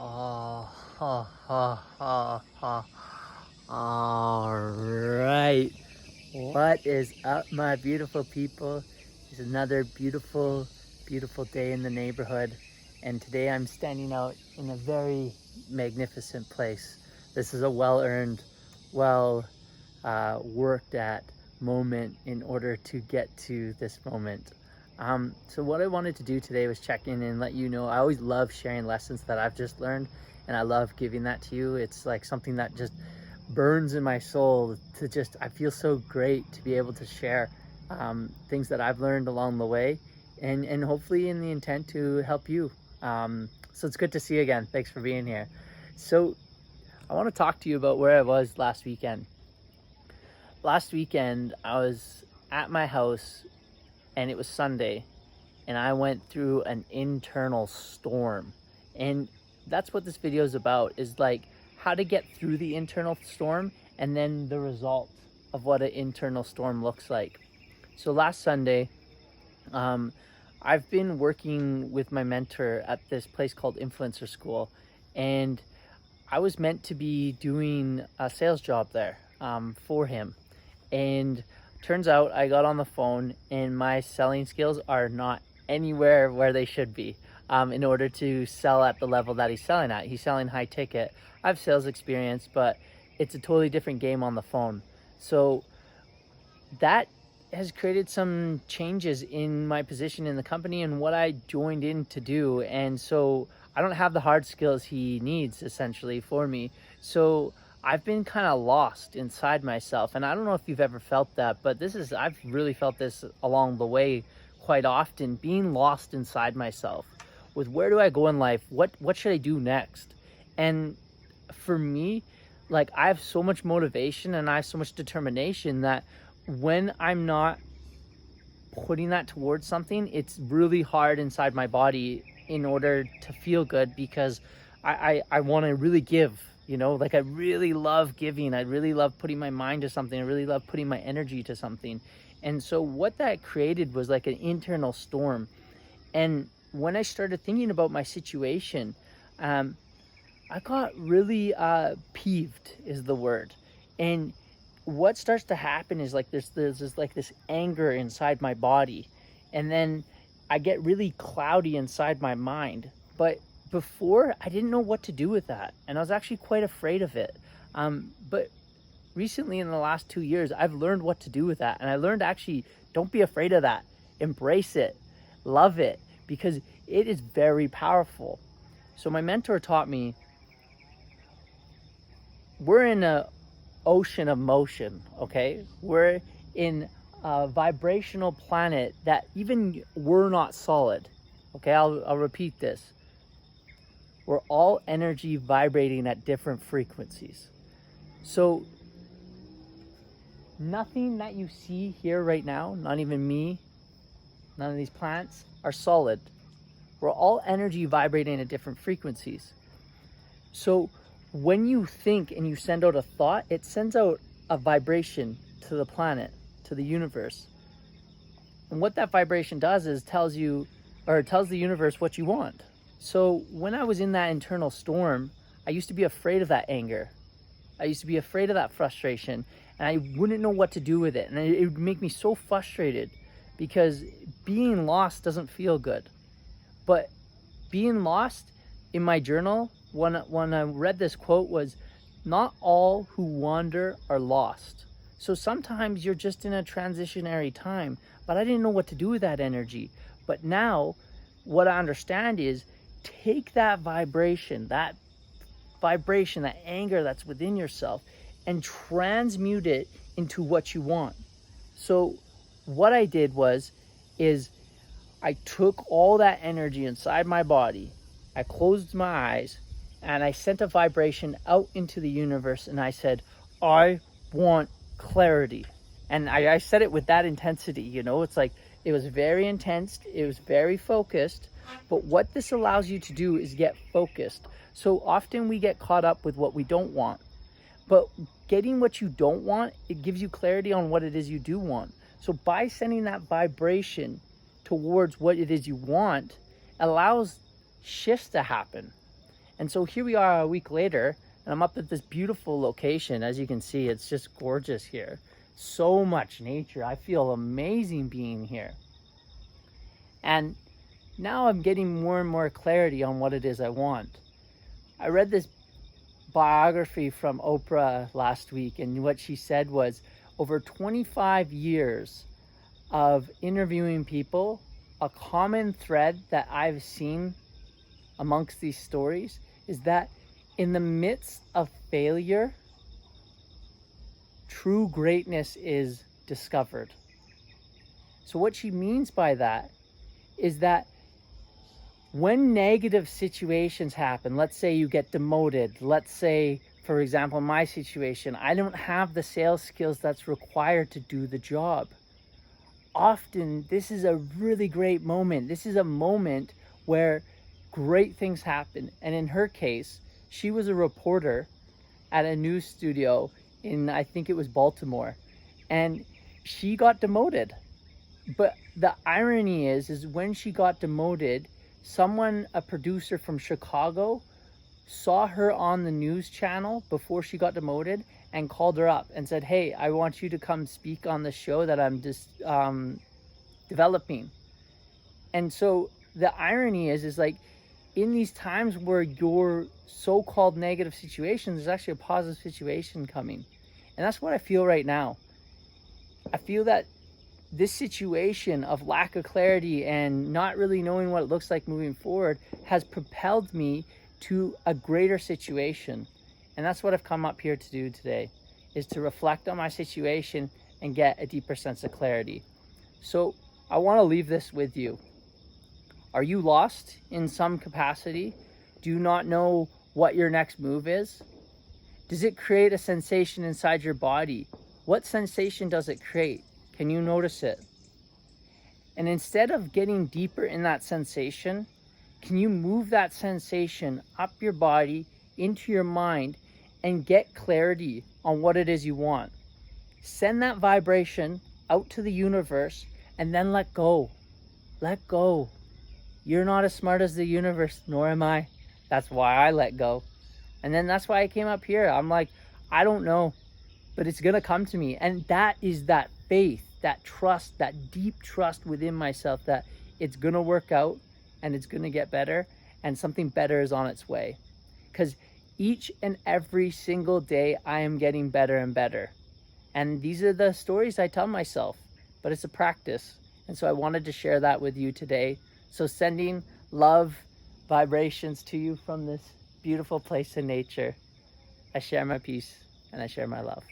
Oh, ha, ha, ha, ha. All right. What is up, my beautiful people? It's another beautiful, beautiful day in the neighborhood. And today I'm standing out in a very magnificent place. This is a well earned, well worked at moment in order to get to this moment. So what I wanted to do today was check in and let you know I always love sharing lessons that I've just learned, and I love giving that to you. It's like something that just burns in my soul to I feel so great to be able to share things that I've learned along the way, and hopefully in the intent to help you. So it's good to see you again. Thanks for being here. So I want to talk to you about where I was last weekend. Last weekend, I was at my house and it was Sunday, and I went through an internal storm. And that's what this video is about, is like how to get through the internal storm and then the result of what an internal storm looks like. So last Sunday, I've been working with my mentor at this place called Influencer School, and I was meant to be doing a sales job there for him. And turns out I got on the phone and my selling skills are not anywhere where they should be in order to sell at the level that he's selling at. He's selling high ticket. I have sales experience, but it's a totally different game on the phone. So that has created some changes in my position in the company and what I joined in to do. And so I don't have the hard skills he needs essentially for me. So I've been kind of lost inside myself. And I don't know if you've ever felt that, but I've really felt this along the way quite often, being lost inside myself with where do I go in life? What should I do next? And for me, like, I have so much motivation and I have so much determination that when I'm not putting that towards something, it's really hard inside my body in order to feel good, because I want to really give, like I really love giving. I really love putting my mind to something. I really love putting my energy to something. And so what that created was like an internal storm. And when I started thinking about my situation, I got really peeved is the word. And what starts to happen is like there's this anger inside my body, and then I get really cloudy inside my mind. But before, I didn't know what to do with that, and I was actually quite afraid of it. But recently, in the last 2 years, I've learned what to do with that, and I learned actually don't be afraid of that. Embrace it, love it, because it is very powerful. So my mentor taught me we're in a ocean of motion, okay? We're in a vibrational planet that even we're not solid, okay? I'll repeat this. We're all energy vibrating at different frequencies. So nothing that you see here right now, not even me, none of these plants, are solid. We're all energy vibrating at different frequencies. So when you think and you send out a thought, it sends out a vibration to the planet, to the universe. And what that vibration does is tells the universe what you want. So when I was in that internal storm, I used to be afraid of that anger. I used to be afraid of that frustration, and I wouldn't know what to do with it. And it would make me so frustrated, because being lost doesn't feel good. But being lost, in my journal, when I read this quote, was, not all who wander are lost. So sometimes you're just in a transitionary time, but I didn't know what to do with that energy. But now what I understand is, take that vibration, that anger that's within yourself, and transmute it into what you want. So what I did is I took all that energy inside my body, I closed my eyes, and I sent a vibration out into the universe, and I said, I want clarity. And I said it with that intensity, it's like, it was very intense, it was very focused. But what this allows you to do is get focused. So often we get caught up with what we don't want, but getting what you don't want, it gives you clarity on what it is you do want. So by sending that vibration towards what it is you want, allows shifts to happen. And so here we are a week later, and I'm up at this beautiful location. As you can see, it's just gorgeous here. So much nature. I feel amazing being here. And now I'm getting more and more clarity on what it is I want. I read this biography from Oprah last week, and what she said was over 25 years of interviewing people, a common thread that I've seen amongst these stories is that in the midst of failure, true greatness is discovered. So what she means by that is that when negative situations happen, let's say you get demoted, let's say, for example, my situation, I don't have the sales skills that's required to do the job. Often, this is a really great moment. This is a moment where great things happen. And in her case, she was a reporter at a news studio in, I think it was Baltimore, and she got demoted. But the irony is when she got demoted, someone, a producer from Chicago, saw her on the news channel before she got demoted and called her up and said, hey, I want you to come speak on the show that I'm just developing. And so the irony is like, in these times where your so-called negative situations, there's actually a positive situation coming. And that's what I feel right now. I feel that this situation of lack of clarity and not really knowing what it looks like moving forward has propelled me to a greater situation. And that's what I've come up here to do today, is to reflect on my situation and get a deeper sense of clarity. So I want to leave this with you. Are you lost in some capacity? Do you not know what your next move is? Does it create a sensation inside your body? What sensation does it create? Can you notice it? And instead of getting deeper in that sensation, can you move that sensation up your body, into your mind, and get clarity on what it is you want? Send that vibration out to the universe and then let go. Let go. You're not as smart as the universe, nor am I. That's why I let go. And then that's why I came up here. I'm like, I don't know, but it's going to come to me. And that is that faith, that trust, that deep trust within myself that it's going to work out and it's going to get better and something better is on its way. Because each and every single day I am getting better and better. And these are the stories I tell myself, but it's a practice. And so I wanted to share that with you today. So sending love vibrations to you from this beautiful place in nature. I share my peace and I share my love.